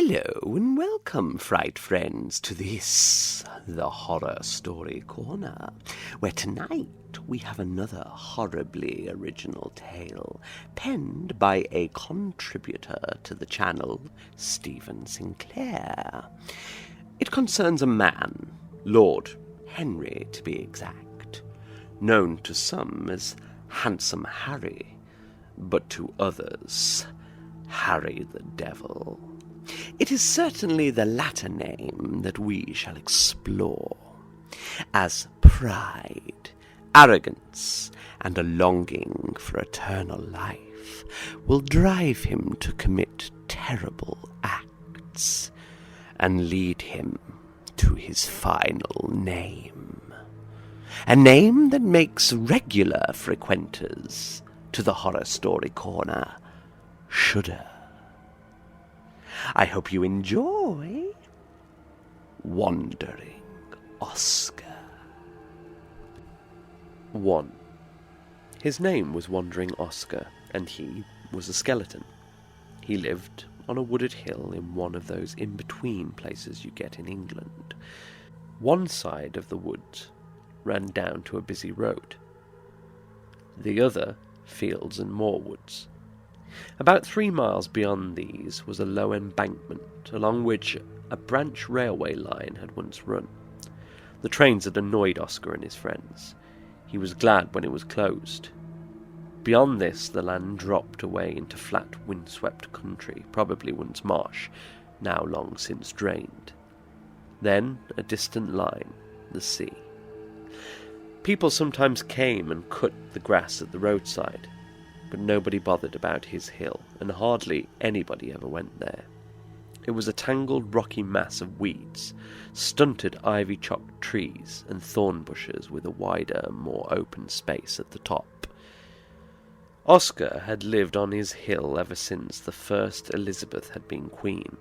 Hello and welcome, Fright friends, to this, the Horror Story Corner, where tonight we have another horribly original tale, penned by a contributor to the channel, Stephen Sinclair. It concerns a man, Lord Henry to be exact, known to some as Handsome Harry, but to others, Harry the Devil. It is certainly the latter name that we shall explore, as pride, arrogance, and a longing for eternal life will drive him to commit terrible acts and lead him to his final name. A name that makes regular frequenters to the Horror Story Corner shudder. I hope you enjoy Wandering Oscar. 1. His name was Wandering Oscar, and he was a skeleton. He lived on a wooded hill in one of those in-between places you get in England. One side of the woods ran down to a busy road. The other, fields and more woods. About 3 miles beyond these was a low embankment, along which a branch railway line had once run. The trains had annoyed Oscar and his friends. He was glad when it was closed. Beyond this, the land dropped away into flat, windswept country, probably once marsh, now long since drained. Then, a distant line, the sea. People sometimes came and cut the grass at the roadside, but nobody bothered about his hill, and hardly anybody ever went there. It was a tangled rocky mass of weeds, stunted ivy-chopped trees, and thorn bushes with a wider, more open space at the top. Oscar had lived on his hill ever since the first Elizabeth had been queen.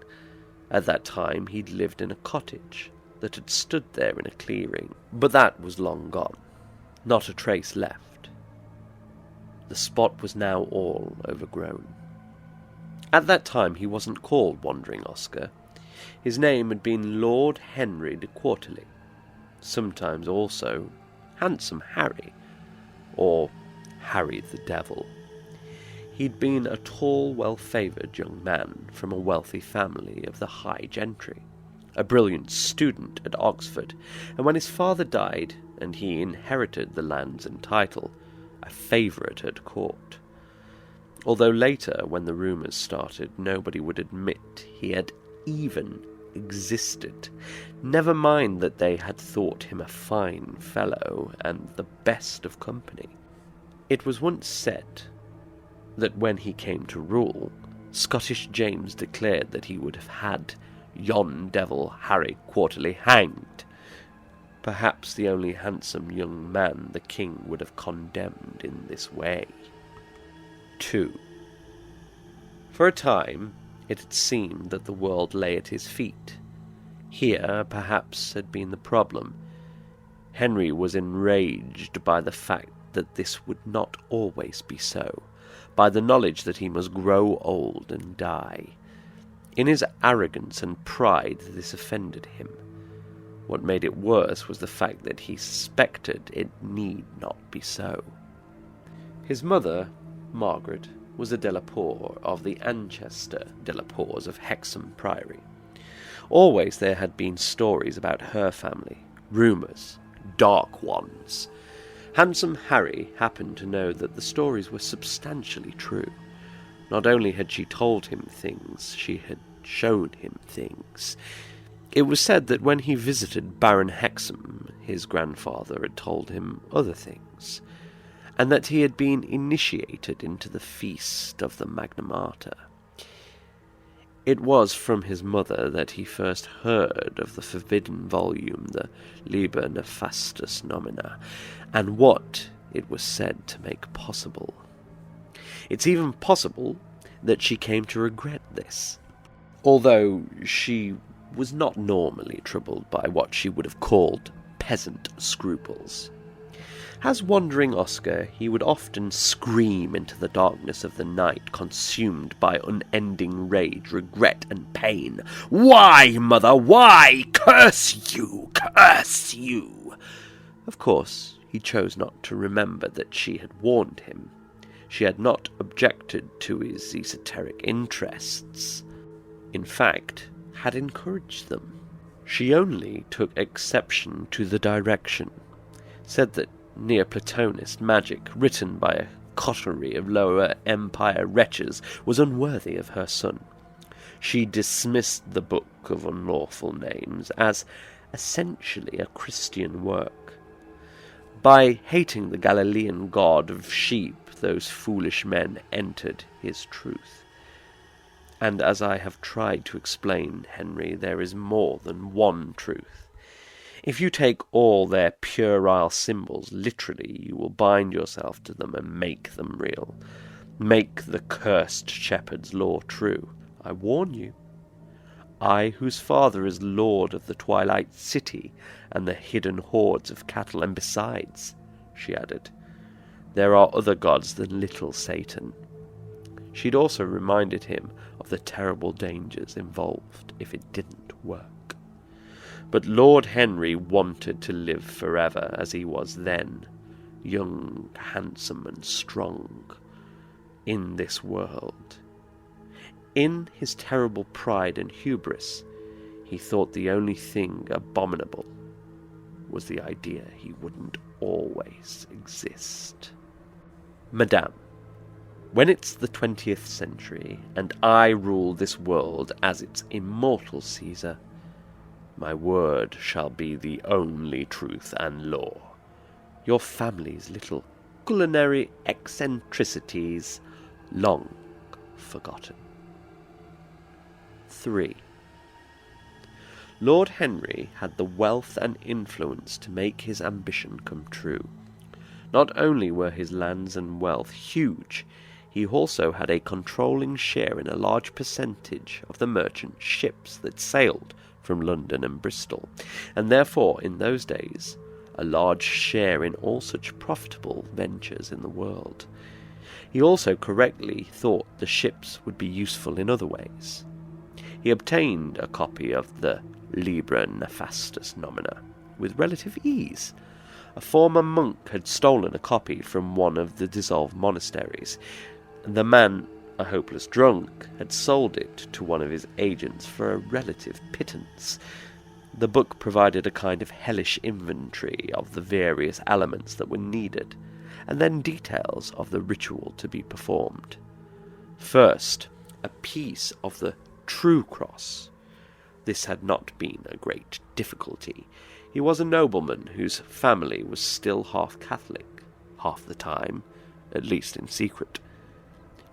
At that time he'd lived in a cottage that had stood there in a clearing, but that was long gone. Not a trace left. The spot was now all overgrown. At that time he wasn't called Wandering Oscar. His name had been Lord Henry de Quarterly, sometimes also Handsome Harry, or Harry the Devil. He'd been a tall, well-favoured young man from a wealthy family of the high gentry, a brilliant student at Oxford, and when his father died and he inherited the lands and title, a favourite at court. Although later, when the rumours started, nobody would admit he had even existed. Never mind that they had thought him a fine fellow and the best of company. It was once said that when he came to rule, Scottish James declared that he would have had yon devil Harry Quarterly hanged. Perhaps the only handsome young man the king would have condemned in this way. 2. For a time, it had seemed that the world lay at his feet. Here, perhaps, had been the problem. Henry was enraged by the fact that this would not always be so, by the knowledge that he must grow old and die. In his arrogance and pride, this offended him. What made it worse was the fact that he suspected it need not be so. His mother, Margaret, was a Delapour of the Anchester Delapours of Hexham Priory. Always there had been stories about her family, rumours, dark ones. Handsome Harry happened to know that the stories were substantially true. Not only had she told him things, she had shown him things. It was said that when he visited Baron Hexham, his grandfather had told him other things, and that he had been initiated into the feast of the Magna Mater. It was from his mother that he first heard of the forbidden volume, the Liber Nefastus Nomina, and what it was said to make possible. It's even possible that she came to regret this, although she was not normally troubled by what she would have called peasant scruples. As wandering Oscar, he would often scream into the darkness of the night, consumed by unending rage, regret, and pain. "Why, mother, why? Curse you! Curse you!" Of course, he chose not to remember that she had warned him. She had not objected to his esoteric interests. In fact, had encouraged them. She only took exception to the direction, said that Neoplatonist magic, written by a coterie of lower empire wretches, was unworthy of her son. She dismissed the Book of Unlawful Names as essentially a Christian work. By hating the Galilean god of sheep, those foolish men entered his truth. And as I have tried to explain, Henry, there is more than one truth. If you take all their puerile symbols literally, you will bind yourself to them and make them real. Make the cursed shepherd's law true. I warn you. I, whose father is lord of the Twilight City and the hidden hordes of cattle, and besides, she added, there are other gods than little Satan. She'd also reminded him of the terrible dangers involved if it didn't work. But Lord Henry wanted to live forever as he was then, young, handsome, and strong, in this world. In his terrible pride and hubris, he thought the only thing abominable was the idea he wouldn't always exist. Madame, when it's the 20th century, and I rule this world as its immortal Caesar, my word shall be the only truth and law. Your family's little culinary eccentricities long forgotten. 3. Lord Henry had the wealth and influence to make his ambition come true. Not only were his lands and wealth huge, he also had a controlling share in a large percentage of the merchant ships that sailed from London and Bristol, and therefore, in those days, a large share in all such profitable ventures in the world. He also correctly thought the ships would be useful in other ways. He obtained a copy of the Libra Nefastus Nomina with relative ease. A former monk had stolen a copy from one of the dissolved monasteries. The man, a hopeless drunk, had sold it to one of his agents for a relative pittance. The book provided a kind of hellish inventory of the various elements that were needed, and then details of the ritual to be performed. First, a piece of the true cross. This had not been a great difficulty. He was a nobleman whose family was still half Catholic, half the time, at least in secret.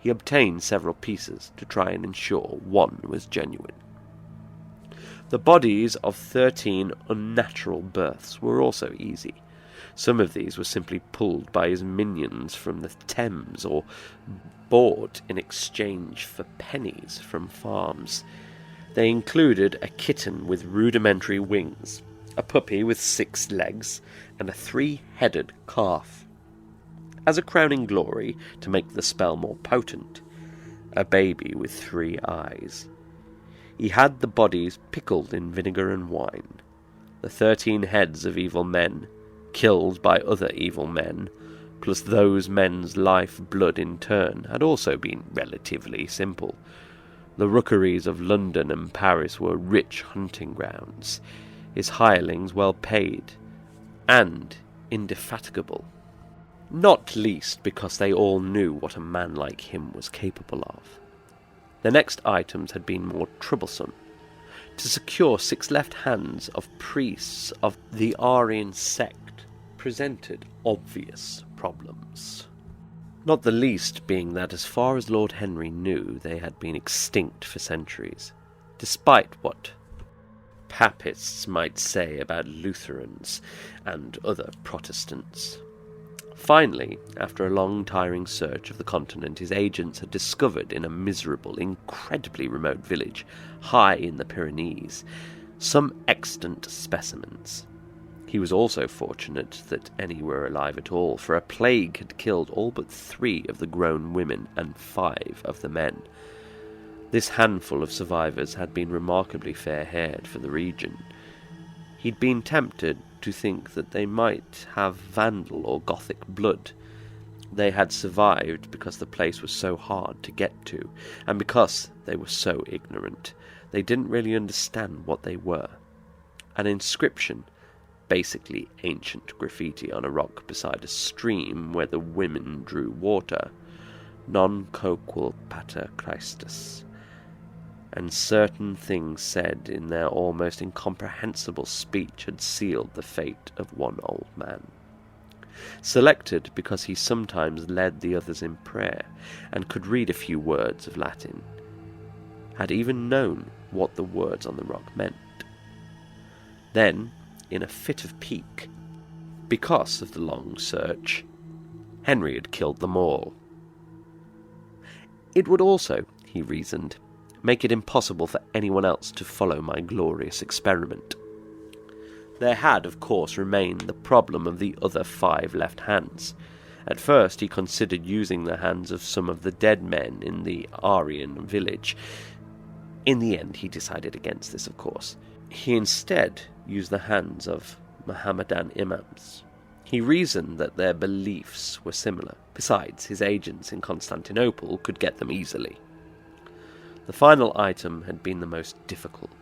He obtained several pieces to try and ensure one was genuine. The bodies of 13 unnatural births were also easy. Some of these were simply pulled by his minions from the Thames or bought in exchange for pennies from farms. They included a kitten with rudimentary wings, a puppy with 6 legs, and a 3-headed calf. As a crowning glory, to make the spell more potent, a baby with 3 eyes. He had the bodies pickled in vinegar and wine, the 13 heads of evil men, killed by other evil men, plus those men's life-blood in turn, had also been relatively simple. The rookeries of London and Paris were rich hunting grounds, his hirelings well paid, and indefatigable. Not least because they all knew what a man like him was capable of. The next items had been more troublesome. To secure 6 left hands of priests of the Arian sect presented obvious problems. Not the least being that, as far as Lord Henry knew, they had been extinct for centuries, despite what Papists might say about Lutherans and other Protestants. Finally, after a long, tiring search of the continent, his agents had discovered in a miserable, incredibly remote village, high in the Pyrenees, some extant specimens. He was also fortunate that any were alive at all, for a plague had killed all but 3 of the grown women and 5 of the men. This handful of survivors had been remarkably fair-haired for the region. He'd been tempted to think that they might have Vandal or Gothic blood. They had survived because the place was so hard to get to, and because they were so ignorant. They didn't really understand what they were. An inscription, basically ancient graffiti on a rock beside a stream where the women drew water, non quoquel pater Christus, and certain things said in their almost incomprehensible speech had sealed the fate of one old man. Selected because he sometimes led the others in prayer and could read a few words of Latin, had even known what the words on the rock meant. Then, in a fit of pique, because of the long search, Henry had killed them all. It would also, he reasoned, make it impossible for anyone else to follow my glorious experiment. There had, of course, remained the problem of the other 5 left hands. At first he considered using the hands of some of the dead men in the Aryan village. In the end he decided against this, of course. He instead used the hands of Mohammedan imams. He reasoned that their beliefs were similar. Besides, his agents in Constantinople could get them easily. The final item had been the most difficult.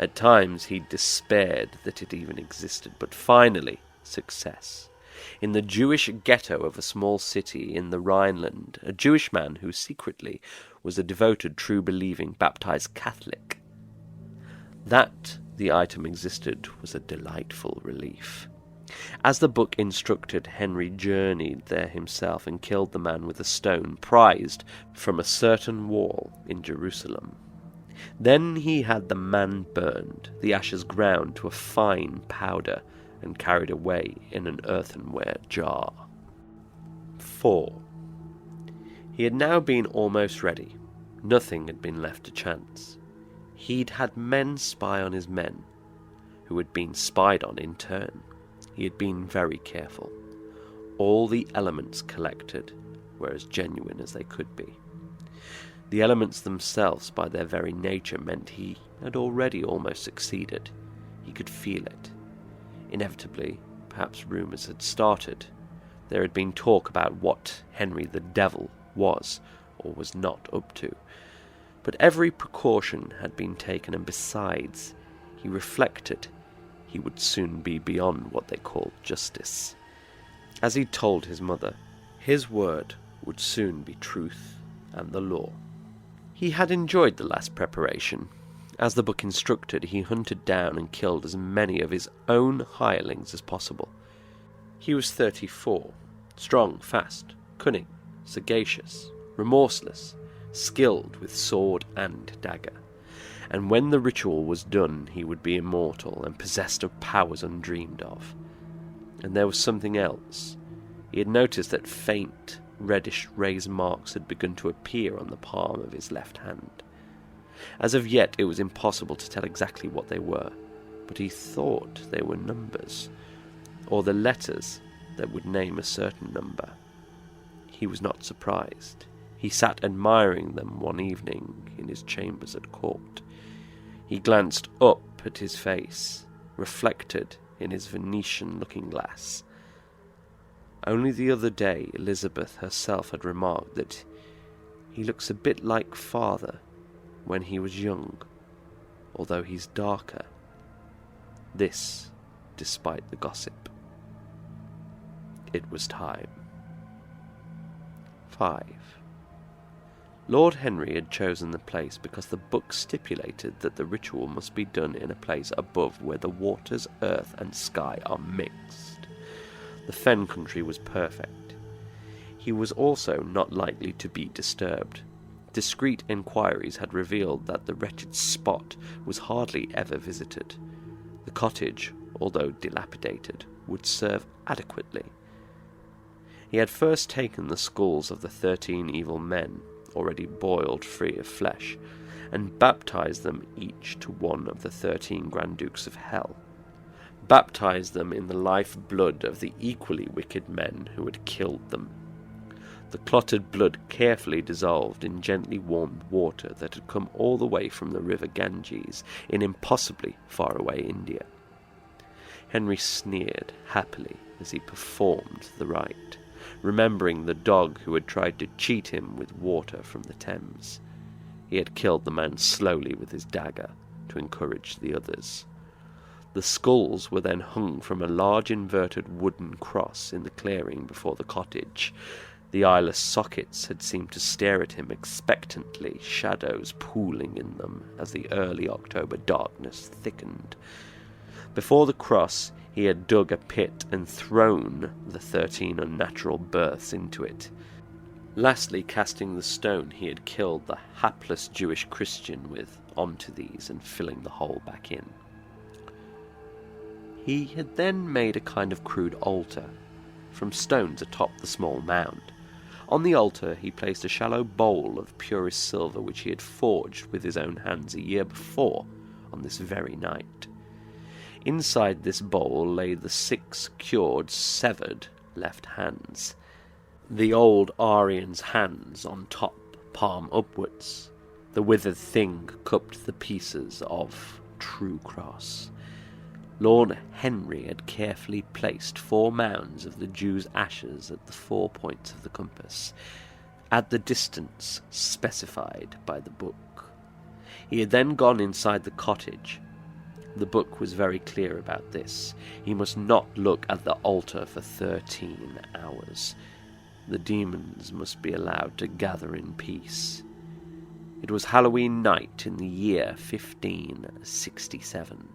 At times he despaired that it even existed, but finally, success. In the Jewish ghetto of a small city in the Rhineland, a Jewish man who secretly was a devoted, true-believing, baptized Catholic. That the item existed was a delightful relief. As the book instructed, Henry journeyed there himself and killed the man with a stone prized from a certain wall in Jerusalem. Then he had the man burned, the ashes ground to a fine powder, and carried away in an earthenware jar. 4. He had now been almost ready. Nothing had been left to chance. He'd had men spy on his men, who had been spied on in turn. He had been very careful. All the elements collected were as genuine as they could be. The elements themselves, by their very nature, meant he had already almost succeeded. He could feel it. Inevitably, perhaps rumours had started. There had been talk about what Henry the Devil was or was not up to. But every precaution had been taken, and besides, he reflected, he would soon be beyond what they called justice. As he told his mother, his word would soon be truth and the law. He had enjoyed the last preparation. As the book instructed, he hunted down and killed as many of his own hirelings as possible. He was 34, strong, fast, cunning, sagacious, remorseless, skilled with sword and dagger. And when the ritual was done, he would be immortal and possessed of powers undreamed of. And there was something else. He had noticed that faint, reddish raised marks had begun to appear on the palm of his left hand. As of yet, it was impossible to tell exactly what they were, but he thought they were numbers, or the letters that would name a certain number. He was not surprised. He sat admiring them one evening in his chambers at court. He glanced up at his face, reflected in his Venetian looking-glass. Only the other day Elizabeth herself had remarked that he looks a bit like father when he was young, although he's darker. This, despite the gossip. It was time. 5. Lord Henry had chosen the place because the book stipulated that the ritual must be done in a place above where the waters, earth and sky are mixed. The fen country was perfect. He was also not likely to be disturbed. Discreet inquiries had revealed that the wretched spot was hardly ever visited. The cottage, although dilapidated, would serve adequately. He had first taken the skulls of the 13 evil men, already boiled free of flesh, and baptized them each to one of the 13 Grand Dukes of Hell. baptized them in the life blood of the equally wicked men who had killed them. The clotted blood carefully dissolved in gently warmed water that had come all the way from the river Ganges in impossibly faraway India. Henry sneered happily as he performed the rite, remembering the dog who had tried to cheat him with water from the Thames. He had killed the man slowly with his dagger to encourage the others. The skulls were then hung from a large inverted wooden cross in the clearing before the cottage. The eyeless sockets had seemed to stare at him expectantly, shadows pooling in them as the early October darkness thickened. Before the cross he had dug a pit and thrown the 13 unnatural births into it. Lastly, casting the stone he had killed the hapless Jewish Christian with onto these and filling the hole back in. He had then made a kind of crude altar from stones atop the small mound. On the altar he placed a shallow bowl of purest silver which he had forged with his own hands a year before on this very night. Inside this bowl lay the 6 cured, severed left hands. The old Aryan's hands on top, palm upwards. The withered thing cupped the pieces of true cross. Lord Henry had carefully placed 4 mounds of the Jew's ashes at the 4 points of the compass, at the distance specified by the book. He had then gone inside the cottage. The book was very clear about this. He must not look at the altar for 13 hours. The demons must be allowed to gather in peace. It was Halloween night in the year 1567.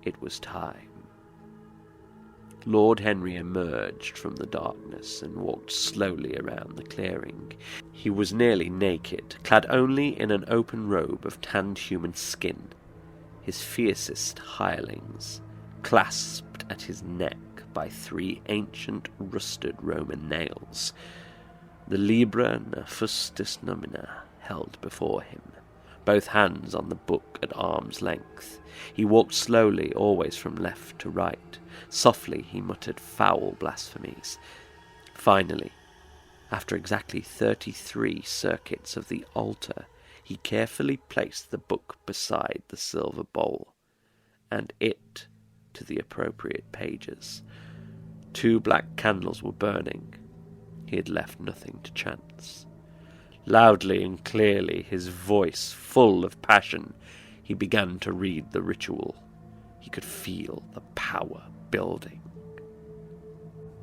It was time. Lord Henry emerged from the darkness and walked slowly around the clearing. He was nearly naked, clad only in an open robe of tanned human skin. His fiercest hirelings, clasped at his neck by 3 ancient rusted Roman nails. The Libra Nefustus Nomina held before him, both hands on the book at arm's length. He walked slowly, always from left to right. Softly he muttered foul blasphemies. Finally, after exactly 33 circuits of the altar, he carefully placed the book beside the silver bowl, and it to the appropriate pages. 2 black candles were burning. He had left nothing to chance. Loudly and clearly, his voice full of passion, he began to read the ritual. He could feel the power building.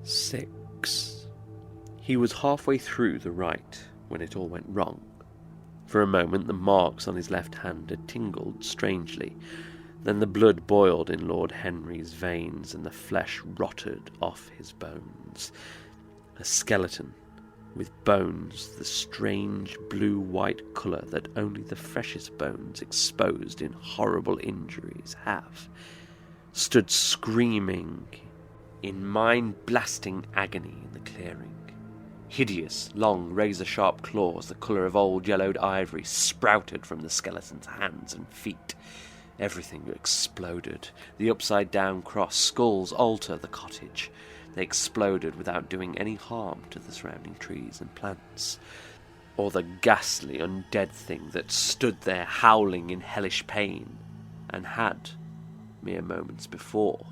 6. He was halfway through the rite when it all went wrong. For a moment the marks on his left hand had tingled strangely. Then the blood boiled in Lord Henry's veins and the flesh rotted off his bones. A skeleton, with bones the strange blue-white colour that only the freshest bones exposed in horrible injuries have, stood screaming in mind-blasting agony in the clearing. Hideous, long, razor-sharp claws, the colour of old yellowed ivory, sprouted from the skeleton's hands and feet. Everything exploded. The upside-down cross, skulls, altar, the cottage. They exploded without doing any harm to the surrounding trees and plants, or the ghastly undead thing that stood there howling in hellish pain, and had, mere moments before,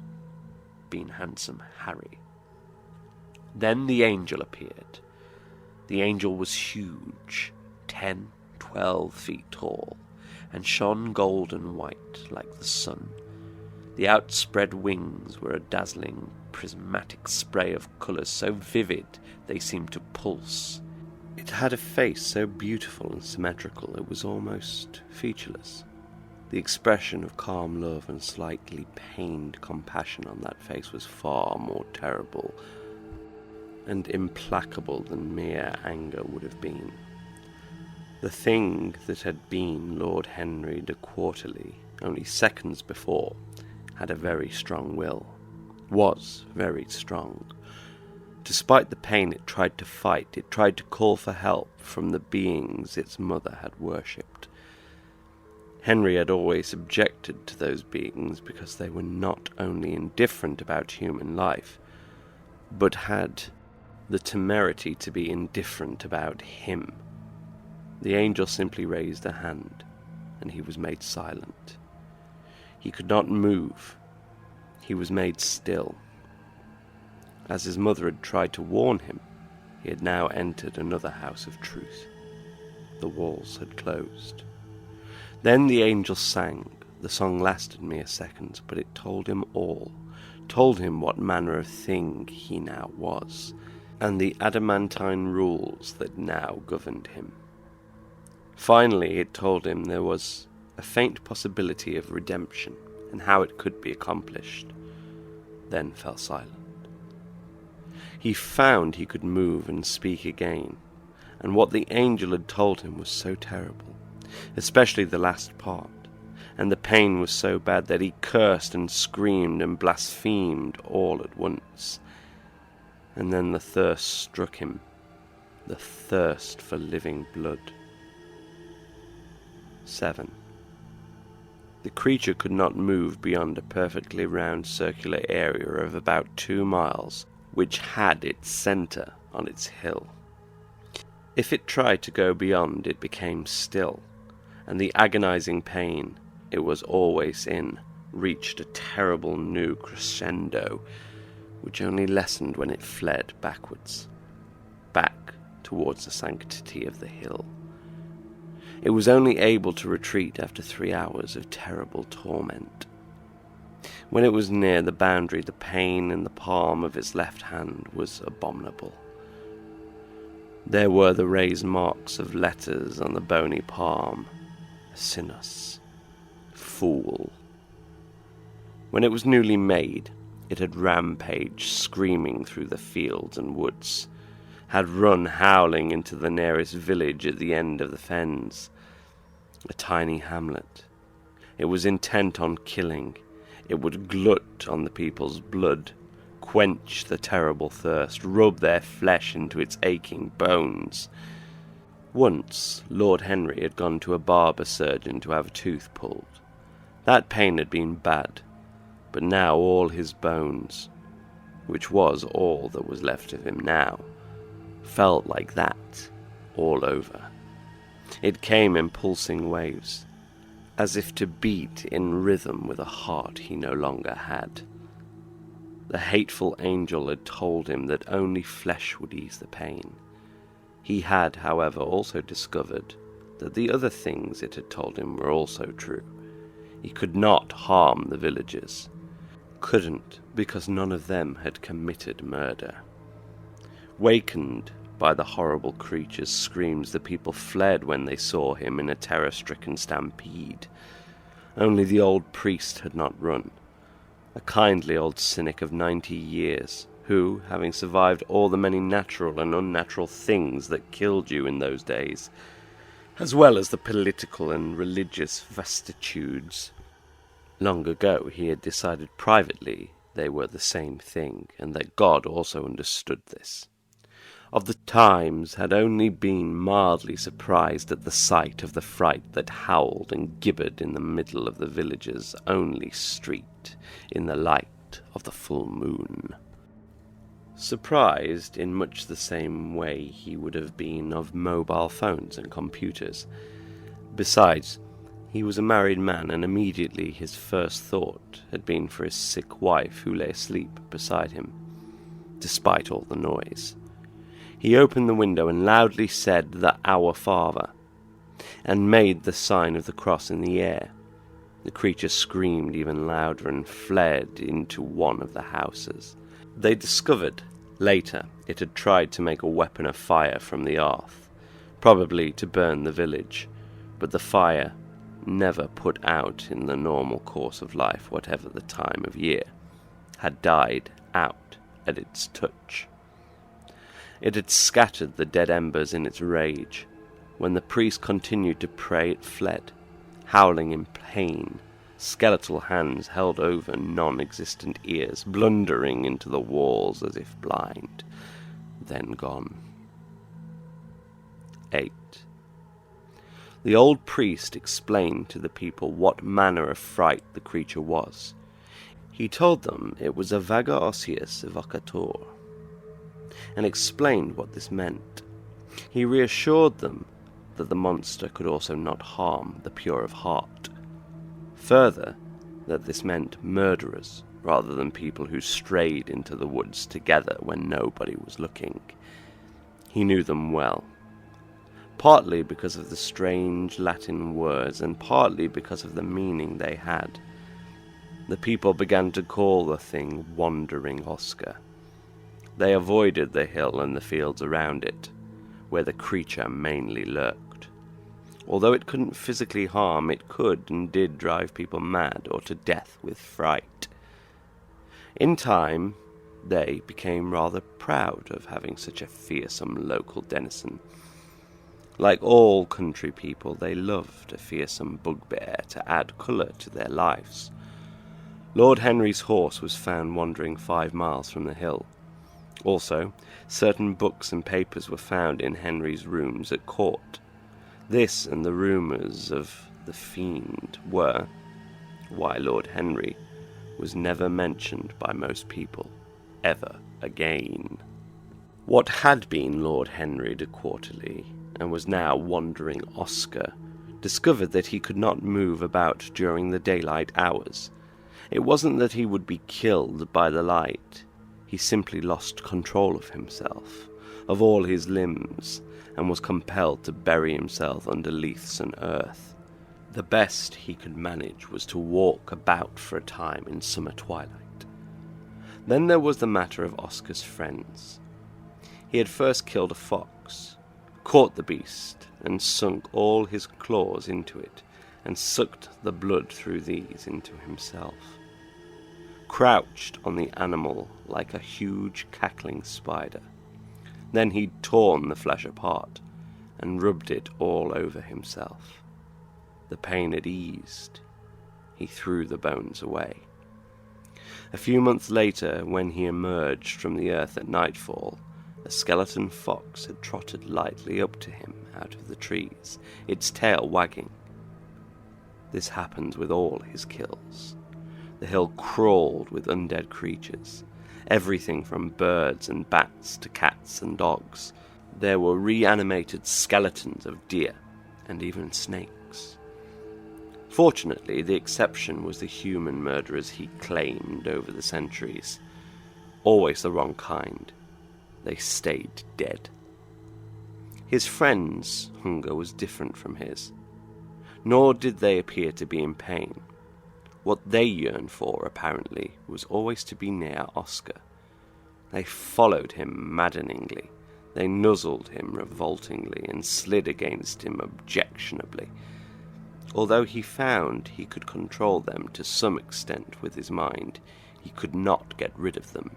been handsome Harry. Then the angel appeared. The angel was huge, 10, 12 feet tall, and shone golden white like the sun. The outspread wings were a dazzling, prismatic spray of colours so vivid they seemed to pulse. It had a face so beautiful and symmetrical it was almost featureless. The expression of calm love and slightly pained compassion on that face was far more terrible and implacable than mere anger would have been. The thing that had been Lord Henry de Quarterly only seconds before had a very strong will, was very strong. Despite the pain it tried to fight, it tried to call for help from the beings its mother had worshipped. Henry had always objected to those beings because they were not only indifferent about human life, but had the temerity to be indifferent about him. The angel simply raised a hand, and he was made silent. He could not move. He was made still. As his mother had tried to warn him, he had now entered another house of truth. The walls had closed. Then the angel sang. The song lasted mere seconds, but it told him all, told him what manner of thing he now was, and the adamantine rules that now governed him. Finally, it told him there was a faint possibility of redemption, and how it could be accomplished, then fell silent. He found he could move and speak again, and what the angel had told him was so terrible, especially the last part, and the pain was so bad that he cursed and screamed and blasphemed all at once. And then the thirst struck him, the thirst for living blood. 7. The creature could not move beyond a perfectly round circular area of about 2 miles, which had its centre on its hill. If it tried to go beyond, it became still, and the agonizing pain it was always in reached a terrible new crescendo, which only lessened when it fled backwards, back towards the sanctity of the hill. It was only able to retreat after 3 hours of terrible torment. When it was near the boundary, the pain in the palm of its left hand was abominable. There were the raised marks of letters on the bony palm. Sinus. Fool. When it was newly made, it had rampaged screaming through the fields and woods, had run howling into the nearest village at the end of the fens, a tiny hamlet. It was intent on killing. It would glut on the people's blood, quench the terrible thirst, rub their flesh into its aching bones. Once Lord Henry had gone to a barber surgeon to have a tooth pulled. That pain had been bad, but now all his bones, which was all that was left of him now, felt like that all over. It came in pulsing waves, as if to beat in rhythm with a heart he no longer had. The hateful angel had told him that only flesh would ease the pain. He had, however, also discovered that the other things it had told him were also true. He could not harm the villagers. Couldn't, because none of them had committed murder. Wakened by the horrible creature's screams, the people fled when they saw him in a terror-stricken stampede. Only the old priest had not run, a kindly old cynic of 90 years, who, having survived all the many natural and unnatural things that killed you in those days, as well as the political and religious vicissitudes, long ago he had decided privately they were the same thing, and that God also understood this. Of the times had only been mildly surprised at the sight of the Fright that howled and gibbered in the middle of the village's only street in the light of the full moon. Surprised in much the same way he would have been of mobile phones and computers. Besides, he was a married man, and immediately his first thought had been for his sick wife who lay asleep beside him, despite all the noise. He opened the window and loudly said the Our Father, and made the sign of the cross in the air. The creature screamed even louder and fled into one of the houses. They discovered, later, it had tried to make a weapon of fire from the earth, probably to burn the village, but the fire, never put out in the normal course of life, whatever the time of year, had died out at its touch. It had scattered the dead embers in its rage. When the priest continued to pray, it fled, howling in pain, skeletal hands held over non-existent ears, blundering into the walls as if blind, then gone. 8. The old priest explained to the people what manner of fright the creature was. He told them it was a vaga osseus evocator, and explained what this meant. He reassured them that the monster could also not harm the pure of heart. Further, that this meant murderers rather than people who strayed into the woods together when nobody was looking. He knew them well, partly because of the strange Latin words and partly because of the meaning they had. The people began to call the thing Wandering Oscar. They avoided the hill and the fields around it, where the creature mainly lurked. Although it couldn't physically harm, it could and did drive people mad or to death with fright. In time, they became rather proud of having such a fearsome local denizen. Like all country people, they loved a fearsome bugbear to add colour to their lives. Lord Henry's horse was found wandering 5 miles from the hill. Also, certain books and papers were found in Henry's rooms at court. This and the rumours of the fiend were why Lord Henry was never mentioned by most people, ever again. What had been Lord Henry de Quarterly, and was now Wandering Oscar, discovered that he could not move about during the daylight hours. It wasn't that he would be killed by the light. He simply lost control of himself, of all his limbs, and was compelled to bury himself under leaves and earth. The best he could manage was to walk about for a time in summer twilight. Then there was the matter of Oscar's friends. He had first killed a fox, caught the beast, and sunk all his claws into it, and sucked the blood through these into himself. Crouched on the animal like a huge cackling spider. Then he'd torn the flesh apart, and rubbed it all over himself. The pain had eased. He threw the bones away. A few months later, when he emerged from the earth at nightfall, a skeleton fox had trotted lightly up to him out of the trees, its tail wagging. This happened with all his kills. The hill crawled with undead creatures, everything from birds and bats to cats and dogs. There were reanimated skeletons of deer and even snakes. Fortunately, the exception was the human murderers he claimed over the centuries. Always the wrong kind. They stayed dead. His friends' hunger was different from his, nor did they appear to be in pain. What they yearned for, apparently, was always to be near Oscar. They followed him maddeningly. They nuzzled him revoltingly and slid against him objectionably. Although he found he could control them to some extent with his mind, he could not get rid of them.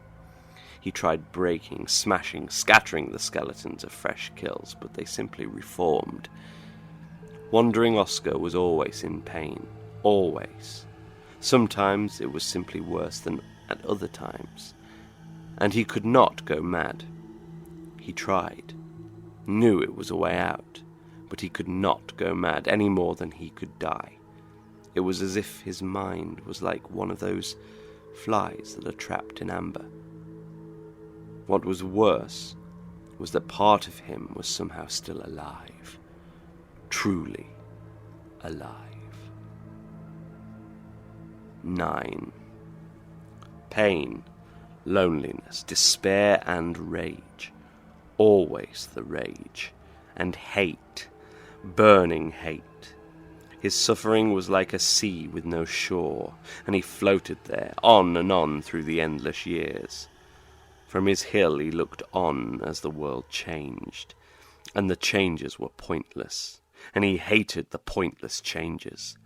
He tried breaking, smashing, scattering the skeletons of fresh kills, but they simply reformed. Wandering Oscar was always in pain. Always. Sometimes it was simply worse than at other times. And he could not go mad. He tried. Knew it was a way out. But he could not go mad any more than he could die. It was as if his mind was like one of those flies that are trapped in amber. What was worse was that part of him was somehow still alive. Truly alive. 9. Pain, loneliness, despair, and rage. Always the rage. And hate. Burning hate. His suffering was like a sea with no shore, and he floated there, on and on through the endless years. From his hill he looked on as the world changed, and the changes were pointless, and he hated the pointless changes.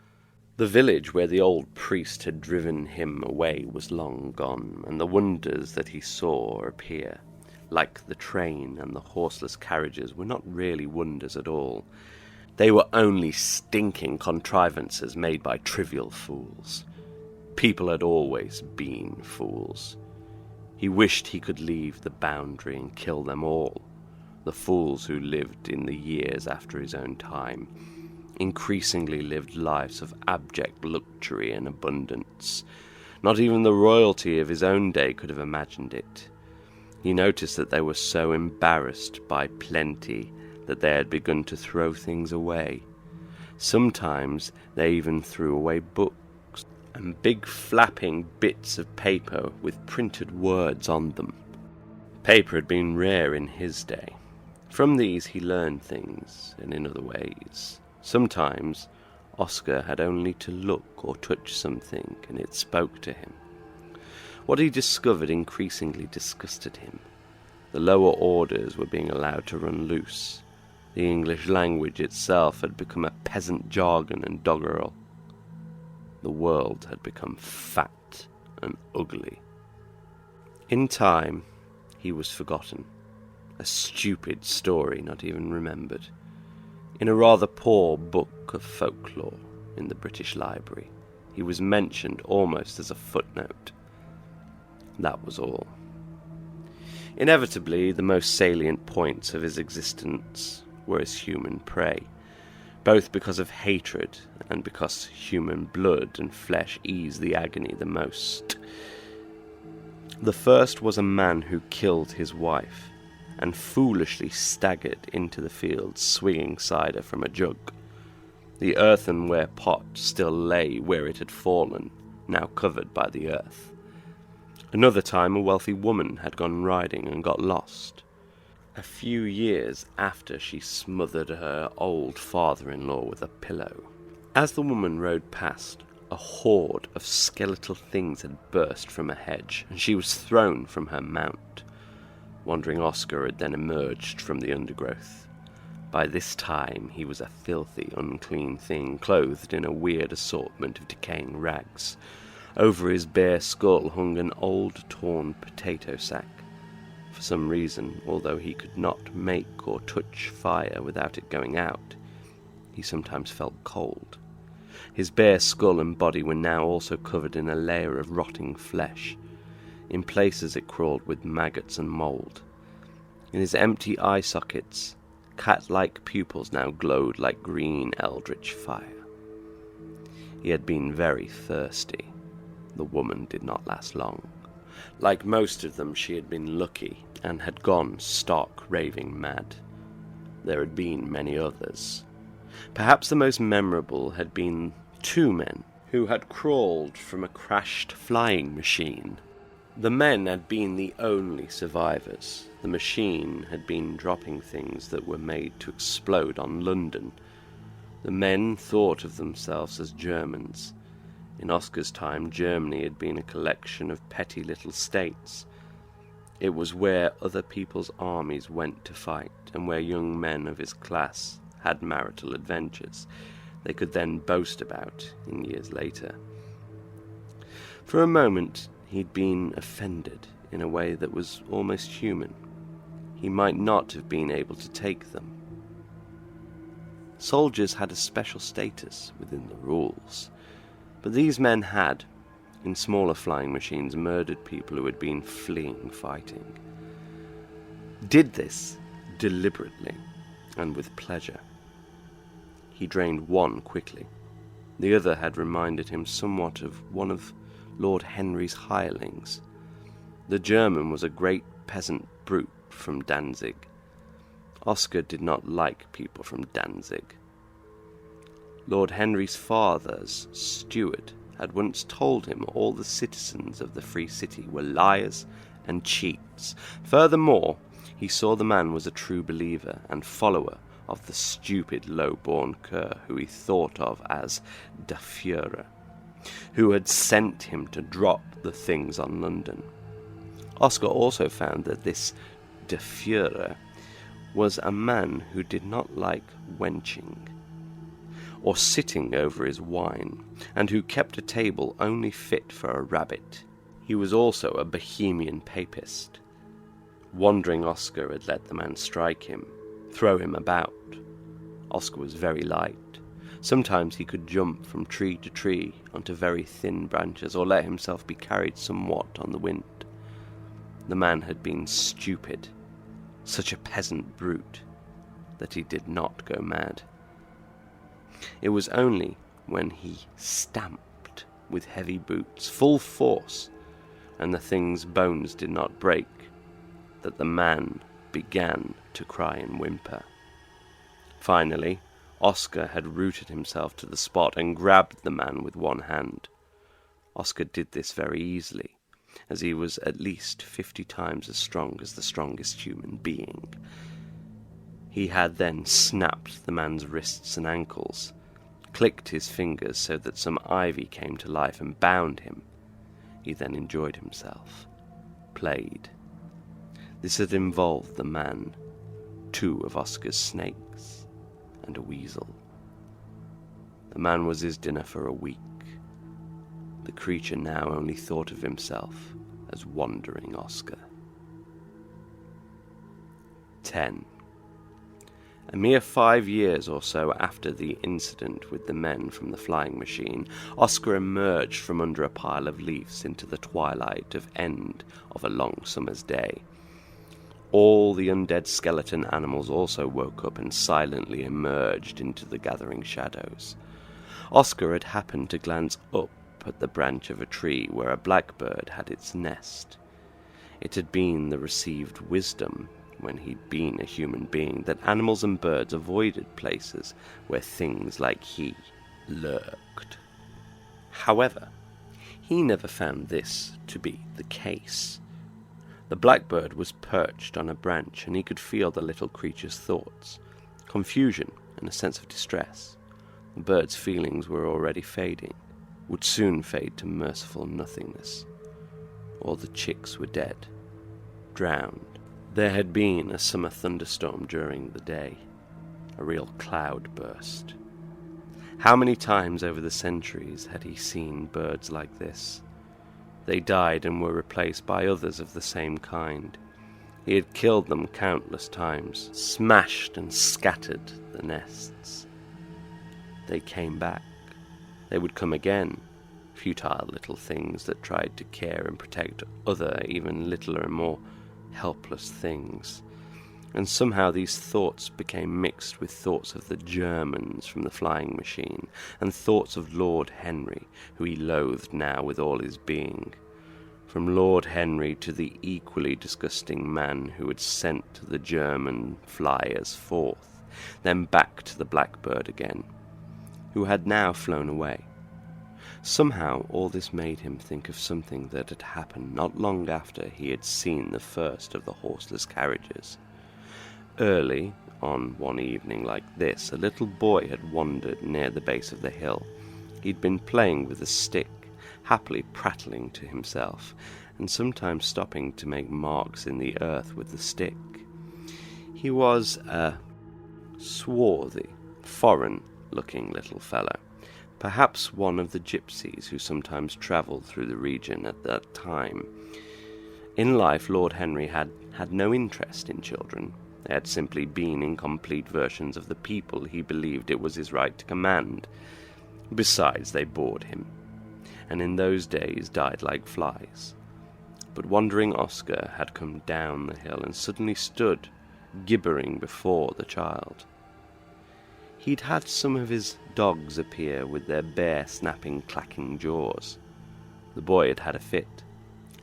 The village where the old priest had driven him away was long gone, and the wonders that he saw appear, like the train and the horseless carriages, were not really wonders at all. They were only stinking contrivances made by trivial fools. People had always been fools. He wished he could leave the boundary and kill them all, the fools who lived in the years after his own time, increasingly lived lives of abject luxury and abundance. Not even the royalty of his own day could have imagined it. He noticed that they were so embarrassed by plenty that they had begun to throw things away. Sometimes they even threw away books and big flapping bits of paper with printed words on them. Paper had been rare in his day. From these he learned things, and in other ways. Sometimes Oscar had only to look or touch something, and it spoke to him. What he discovered increasingly disgusted him. The lower orders were being allowed to run loose. The English language itself had become a peasant jargon and doggerel. The world had become fat and ugly. In time, he was forgotten. A stupid story not even remembered. In a rather poor book of folklore in the British Library, he was mentioned almost as a footnote. That was all. Inevitably, the most salient points of his existence were as human prey, both because of hatred and because human blood and flesh ease the agony the most. The first was a man who killed his wife and foolishly staggered into the fields swinging cider from a jug. The earthenware pot still lay where it had fallen, now covered by the earth. Another time a wealthy woman had gone riding and got lost. A few years after she smothered her old father-in-law with a pillow. As the woman rode past, a horde of skeletal things had burst from a hedge, and she was thrown from her mount. Wandering Oscar had then emerged from the undergrowth. By this time he was a filthy, unclean thing, clothed in a weird assortment of decaying rags. Over his bare skull hung an old torn potato sack. For some reason, although he could not make or touch fire without it going out, he sometimes felt cold. His bare skull and body were now also covered in a layer of rotting flesh. In places it crawled with maggots and mould. In his empty eye sockets, cat-like pupils now glowed like green eldritch fire. He had been very thirsty. The woman did not last long. Like most of them, she had been lucky and had gone stark raving mad. There had been many others. Perhaps the most memorable had been two men who had crawled from a crashed flying machine. The men had been the only survivors. The machine had been dropping things that were made to explode on London. The men thought of themselves as Germans. In Oscar's time, Germany had been a collection of petty little states. It was where other people's armies went to fight, and where young men of his class had marital adventures they could then boast about in years later. For a moment, he'd been offended in a way that was almost human. He might not have been able to take them. Soldiers had a special status within the rules, but these men had, in smaller flying machines, murdered people who had been fleeing fighting. Did this deliberately and with pleasure. He drained one quickly. The other had reminded him somewhat of one of Lord Henry's hirelings. The German was a great peasant brute from Danzig. Oscar did not like people from Danzig. Lord Henry's father's steward had once told him all the citizens of the free city were liars and cheats. Furthermore, he saw the man was a true believer and follower of the stupid low-born cur who he thought of as Der Führer, who had sent him to drop the things on London. Oscar also found that this Der Führer was a man who did not like wenching or sitting over his wine, and who kept a table only fit for a rabbit. He was also a Bohemian papist. Wandering Oscar had let the man strike him, throw him about. Oscar was very light. Sometimes he could jump from tree to tree onto very thin branches, or let himself be carried somewhat on the wind. The man had been stupid, such a peasant brute, that he did not go mad. It was only when he stamped with heavy boots, full force, and the thing's bones did not break, that the man began to cry and whimper. Finally, Oscar had rooted himself to the spot and grabbed the man with one hand. Oscar did this very easily, as he was at least 50 times as strong as the strongest human being. He had then snapped the man's wrists and ankles, clicked his fingers so that some ivy came to life, and bound him. He then enjoyed himself, played. This had involved the man, 2 of Oscar's snakes, and a weasel. The man was his dinner for a week. The creature now only thought of himself as Wandering Oscar. 10. A mere 5 years or so after the incident with the men from the flying machine, Oscar emerged from under a pile of leaves into the twilight of end of a long summer's day. All the undead skeleton animals also woke up and silently emerged into the gathering shadows. Oscar had happened to glance up at the branch of a tree where a blackbird had its nest. It had been the received wisdom, when he'd been a human being, that animals and birds avoided places where things like he lurked. However, he never found this to be the case. The blackbird was perched on a branch, and he could feel the little creature's thoughts, confusion and a sense of distress. The bird's feelings were already fading, would soon fade to merciful nothingness. All the chicks were dead, drowned. There had been a summer thunderstorm during the day, a real cloud burst. How many times over the centuries had he seen birds like this? They died and were replaced by others of the same kind. He had killed them countless times, smashed and scattered the nests. They came back. They would come again, futile little things that tried to care and protect other, even littler and more helpless things. And somehow these thoughts became mixed with thoughts of the Germans from the flying machine, and thoughts of Lord Henry, who he loathed now with all his being. From Lord Henry to the equally disgusting man who had sent the German flyers forth, then back to the blackbird again, who had now flown away. Somehow all this made him think of something that had happened not long after he had seen the first of the horseless carriages. Early on one evening like this, a little boy had wandered near the base of the hill. He'd been playing with a stick, happily prattling to himself, and sometimes stopping to make marks in the earth with the stick. He was a swarthy, foreign-looking little fellow, perhaps one of the gypsies who sometimes travelled through the region at that time. In life, Lord Henry had no interest in children. They had simply been incomplete versions of the people he believed it was his right to command. Besides, they bored him, and in those days died like flies. But Wandering Oscar had come down the hill and suddenly stood, gibbering before the child. He'd had some of his dogs appear with their bare, snapping, clacking jaws. The boy had had a fit,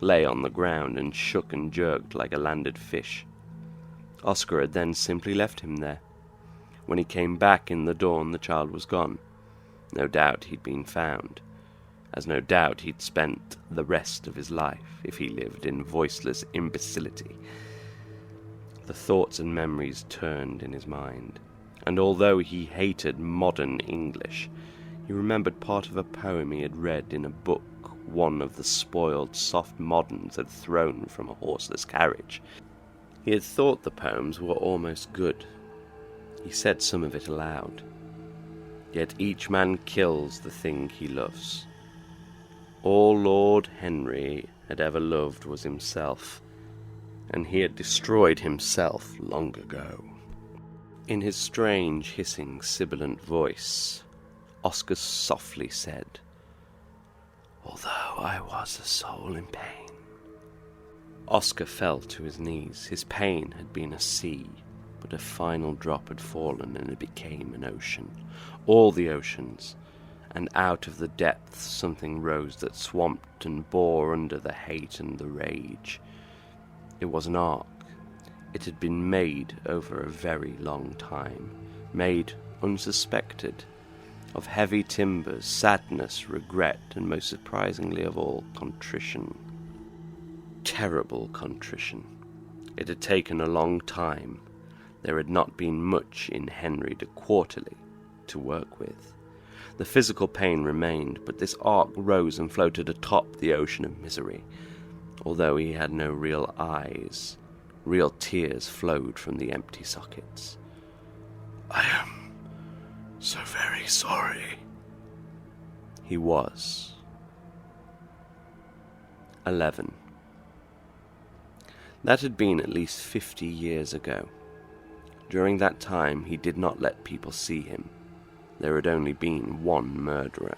lay on the ground and shook and jerked like a landed fish. Oscar had then simply left him there. When he came back in the dawn, the child was gone. No doubt he'd been found, as no doubt he'd spent the rest of his life if he lived in voiceless imbecility. The thoughts and memories turned in his mind, and although he hated modern English, he remembered part of a poem he had read in a book one of the spoiled soft moderns had thrown from a horseless carriage. He had thought the poems were almost good. He said some of it aloud. Yet each man kills the thing he loves. All Lord Henry had ever loved was himself, and he had destroyed himself long ago. In his strange, hissing, sibilant voice, Oscar softly said, "Although I was a soul in pain." Oscar fell to his knees. His pain had been a sea, but a final drop had fallen and it became an ocean. All the oceans. And out of the depths something rose that swamped and bore under the hate and the rage. It was an ark. It had been made over a very long time, made unsuspected, of heavy timbers, sadness, regret, and most surprisingly of all, contrition. Terrible contrition. It had taken a long time. There had not been much in Henry de Quarterly to work with. The physical pain remained, but this ark rose and floated atop the ocean of misery. Although he had no real eyes, real tears flowed from the empty sockets. "I am so very sorry." He was. 11. That had been at least 50 years ago. During that time he did not let people see him. There had only been one murderer.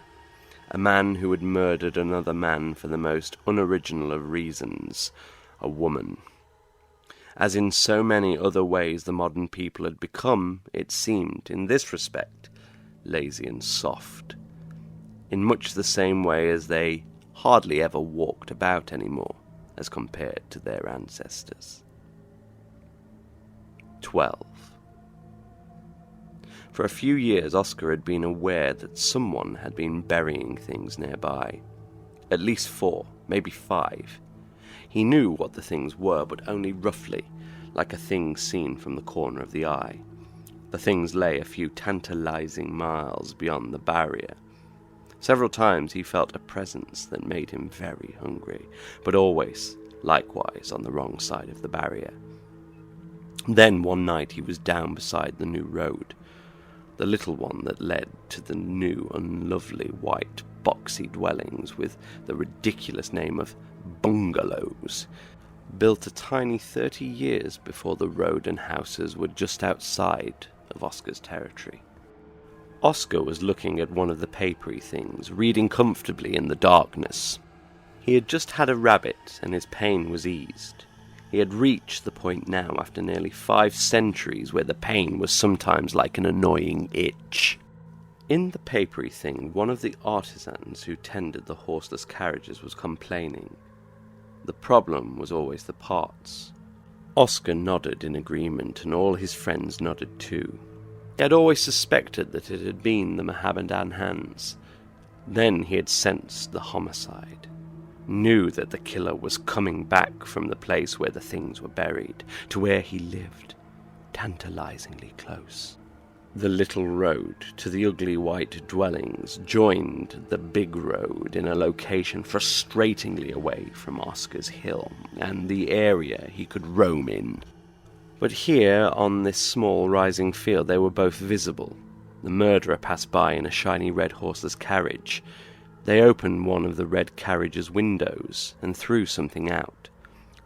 A man who had murdered another man for the most unoriginal of reasons, a woman. As in so many other ways the modern people had become, it seemed, in this respect, lazy and soft. In much the same way as they hardly ever walked about anymore, as compared to their ancestors. 12. For a few years Oscar had been aware that someone had been burying things nearby. At least 4, maybe 5. He knew what the things were, but only roughly, like a thing seen from the corner of the eye. The things lay a few tantalizing miles beyond the barrier. Several times he felt a presence that made him very hungry, but always, likewise, on the wrong side of the barrier. Then one night he was down beside the new road, the little one that led to the new unlovely white boxy dwellings with the ridiculous name of bungalows, built a tiny 30 years before the road and houses were just outside of Oscar's territory. Oscar was looking at one of the papery things, reading comfortably in the darkness. He had just had a rabbit, and his pain was eased. He had reached the point now, after nearly 5 centuries, where the pain was sometimes like an annoying itch. In the papery thing, one of the artisans who tended the horseless carriages was complaining. The problem was always the parts. Oscar nodded in agreement, and all his friends nodded too. He had always suspected that it had been the Mohammedan hands. Then he had sensed the homicide. Knew that the killer was coming back from the place where the things were buried, to where he lived, tantalizingly close. The little road to the ugly white dwellings joined the big road in a location frustratingly away from Oscar's hill and the area he could roam in. But here, on this small rising field, they were both visible. The murderer passed by in a shiny red horseless carriage. They opened one of the red carriage's windows and threw something out.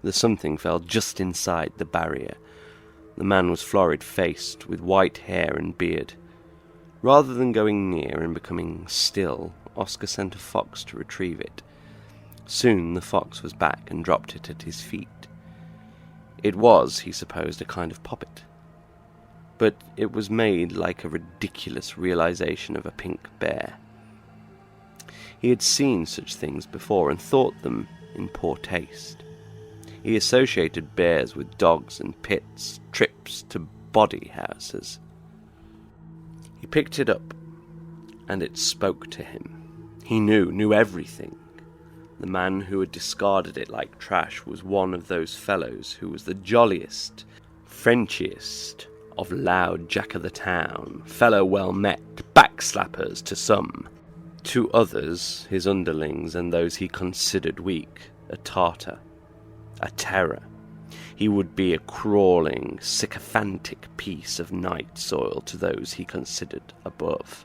The something fell just inside the barrier. The man was florid-faced, with white hair and beard. Rather than going near and becoming still, Oscar sent a fox to retrieve it. Soon the fox was back and dropped it at his feet. It was, he supposed, a kind of puppet. But it was made like a ridiculous realization of a pink bear. He had seen such things before and thought them in poor taste. He associated bears with dogs and pits, trips to body houses. He picked it up, and it spoke to him. He knew everything. The man who had discarded it like trash was one of those fellows who was the jolliest, Frenchiest of loud jack-o'-the-town, fellow well-met, backslappers to some. To others, his underlings and those he considered weak, a Tartar, a terror. He would be a crawling, sycophantic piece of night soil to those he considered above.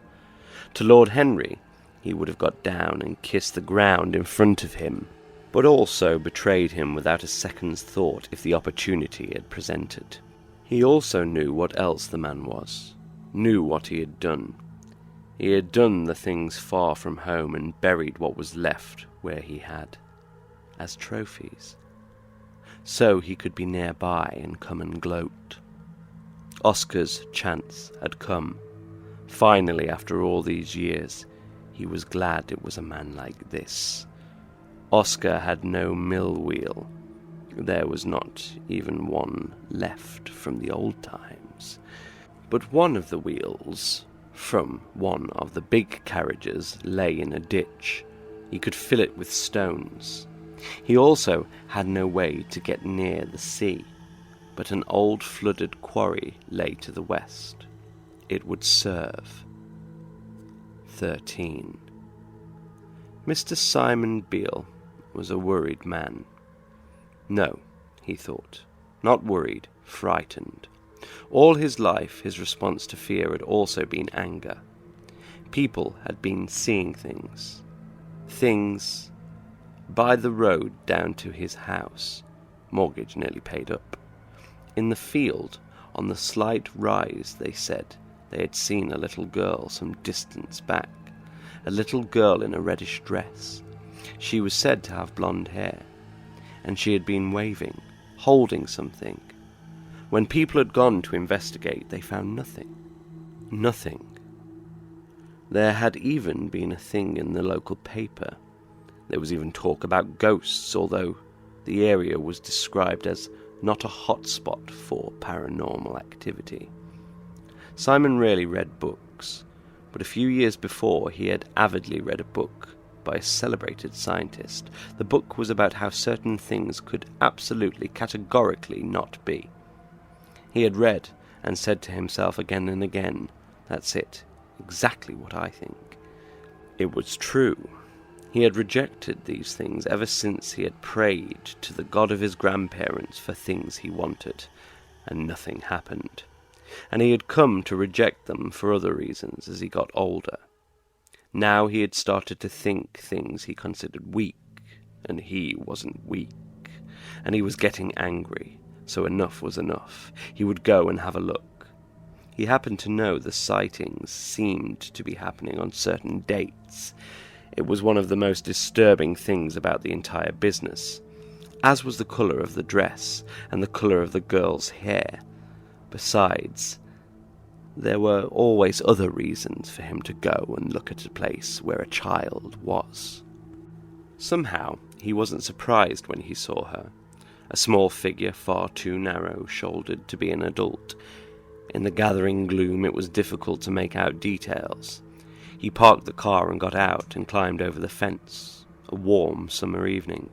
To Lord Henry, he would have got down and kissed the ground in front of him, but also betrayed him without a second's thought if the opportunity had presented. He also knew what else the man was, knew what he had done. He had done the things far from home and buried what was left where he had, as trophies. So he could be nearby and come and gloat. Oscar's chance had come. Finally, after all these years, he was glad it was a man like this. Oscar had no mill wheel. There was not even one left from the old times. But one of the wheels from one of the big carriages lay in a ditch. He could fill it with stones. He also had no way to get near the sea, but an old flooded quarry lay to the west. It would serve. 13. Mr. Simon Beale was a worried man. No, he thought, not worried, frightened. All his life, his response to fear had also been anger. People had been seeing things. Things by the road down to his house, mortgage nearly paid up. In the field, on the slight rise, they said they had seen a little girl some distance back, a little girl in a reddish dress. She was said to have blonde hair, and she had been waving, holding something. When people had gone to investigate, they found nothing. Nothing. There had even been a thing in the local paper. There was even talk about ghosts, although the area was described as not a hot spot for paranormal activity. Simon rarely read books, but a few years before he had avidly read a book by a celebrated scientist. The book was about how certain things could absolutely, categorically not be. He had read and said to himself again and again, "That's it, exactly what I think." It was true. He had rejected these things ever since he had prayed to the God of his grandparents for things he wanted, and nothing happened. And he had come to reject them for other reasons as he got older. Now he had started to think things he considered weak, and he wasn't weak. And he was getting angry, so enough was enough. He would go and have a look. He happened to know the sightings seemed to be happening on certain dates. It was one of the most disturbing things about the entire business, as was the colour of the dress and the colour of the girl's hair. Besides, there were always other reasons for him to go and look at a place where a child was. Somehow, he wasn't surprised when he saw her, a small figure far too narrow-shouldered to be an adult. In the gathering gloom, it was difficult to make out details. He parked the car and got out and climbed over the fence. A warm summer evening,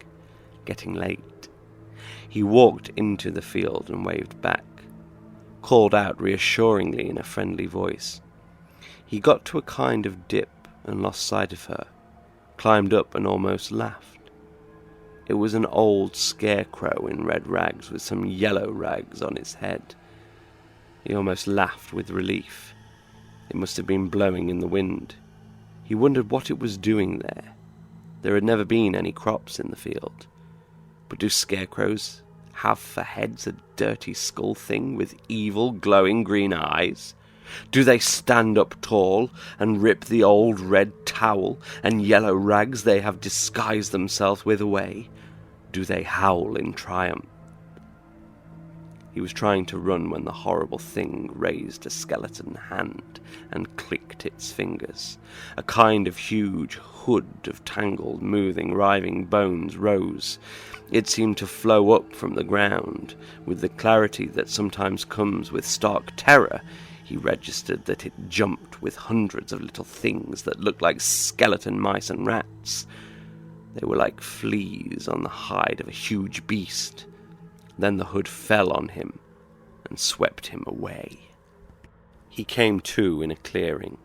getting late. He walked into the field and waved back, called out reassuringly in a friendly voice. He got to a kind of dip and lost sight of her, climbed up and almost laughed. It was an old scarecrow in red rags with some yellow rags on its head. He almost laughed with relief. It must have been blowing in the wind. He wondered what it was doing there. There had never been any crops in the field. But do scarecrows have for heads a dirty skull thing with evil glowing green eyes? Do they stand up tall and rip the old red towel and yellow rags they have disguised themselves with away? Do they howl in triumph? He was trying to run when the horrible thing raised a skeleton hand and clicked its fingers. A kind of huge hood of tangled, moving, writhing bones rose. It seemed to flow up from the ground. With the clarity that sometimes comes with stark terror, he registered that it jumped with hundreds of little things that looked like skeleton mice and rats. They were like fleas on the hide of a huge beast. Then the hood fell on him and swept him away. He came to in a clearing,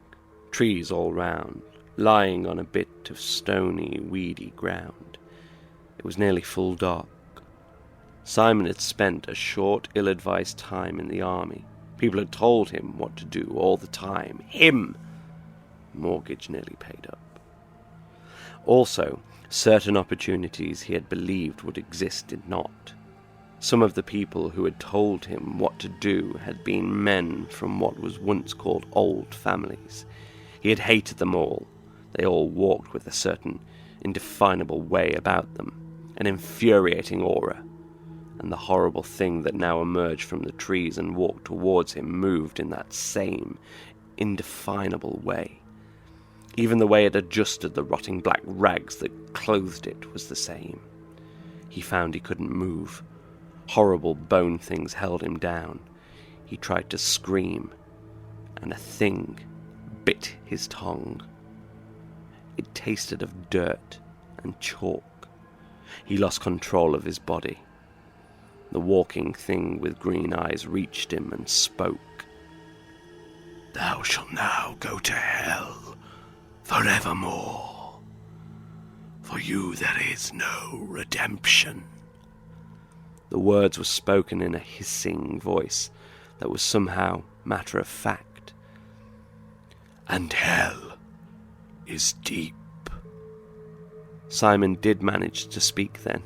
trees all round, lying on a bit of stony, weedy ground. It was nearly full dark. Simon had spent a short, ill-advised time in the army. People had told him what to do all the time. Him! Mortgage nearly paid up. Also, certain opportunities he had believed would exist did not. Some of the people who had told him what to do had been men from what was once called old families. He had hated them all. They all walked with a certain indefinable way about them, an infuriating aura. and the horrible thing that now emerged from the trees and walked towards him moved in that same indefinable way. Even the way it adjusted the rotting black rags that clothed it was the same. He found he couldn't move. Horrible bone things held him down. He tried to scream, and a thing bit his tongue. It tasted of dirt and chalk. He lost control of his body. The walking thing with green eyes reached him and spoke. "Thou shalt now go to hell forevermore. For you there is no redemption." The words were spoken in a hissing voice that was somehow matter-of-fact. "And hell is deep." Simon did manage to speak then.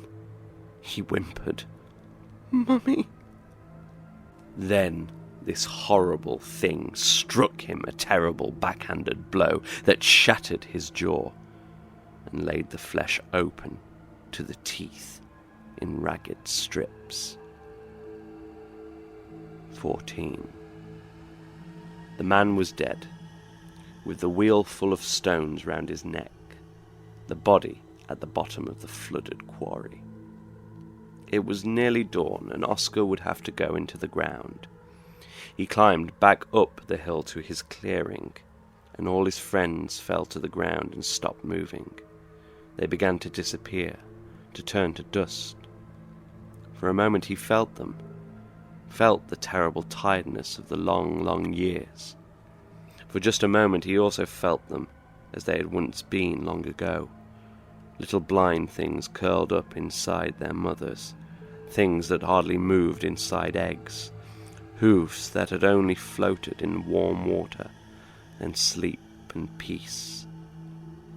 He whimpered, "Mummy." Then this horrible thing struck him a terrible backhanded blow that shattered his jaw and laid the flesh open to the teeth in ragged strips. 14. The man was dead, with the wheel full of stones round his neck, the body at the bottom of the flooded quarry. It was nearly dawn, and Oscar would have to go into the ground. He climbed back up the hill to his clearing, and all his friends fell to the ground and stopped moving. They began to disappear, to turn to dust. For a moment he felt them, felt the terrible tiredness of the long, long years. For just a moment he also felt them as they had once been long ago. Little blind things curled up inside their mothers, things that hardly moved inside eggs, hoofs that had only floated in warm water, and sleep and peace.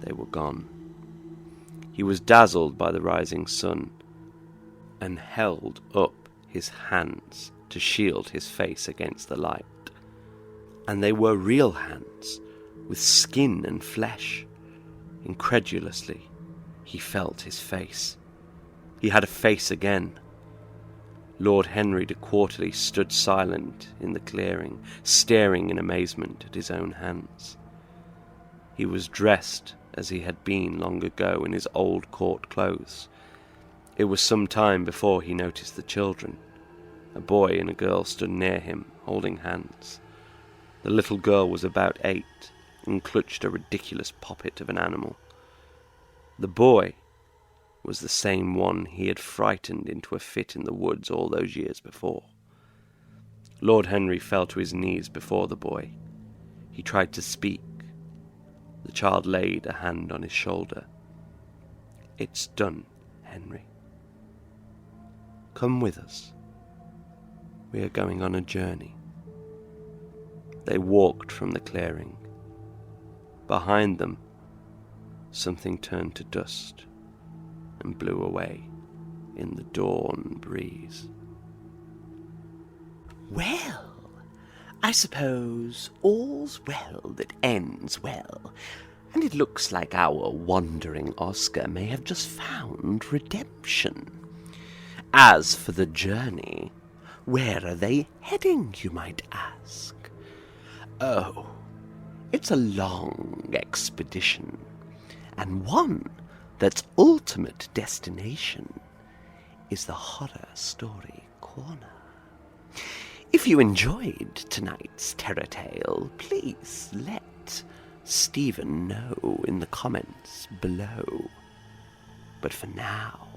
They were gone. He was dazzled by the rising sun, and held up his hands to shield his face against the light. And they were real hands, with skin and flesh. Incredulously, he felt his face. He had a face again. Lord Henry de Quarterly stood silent in the clearing, staring in amazement at his own hands. He was dressed as he had been long ago in his old court clothes. It was some time before he noticed the children. A boy and a girl stood near him, holding hands. The little girl was about 8, and clutched a ridiculous poppet of an animal. The boy was the same one he had frightened into a fit in the woods all those years before. Lord Henry fell to his knees before the boy. He tried to speak. The child laid a hand on his shoulder. "It's done, Henry. Come with us. We are going on a journey." They walked from the clearing. Behind them, something turned to dust and blew away in the dawn breeze. Well, I suppose all's well that ends well, and it looks like our wandering Oscar may have just found redemption. As for the journey, where are they heading, you might ask? Oh, it's a long expedition, and one that's ultimate destination is the Horror Story Corner. If you enjoyed tonight's terror tale, please let Stephen know in the comments below. But for now,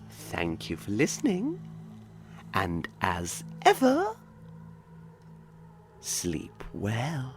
thank you for listening, and as ever, sleep well.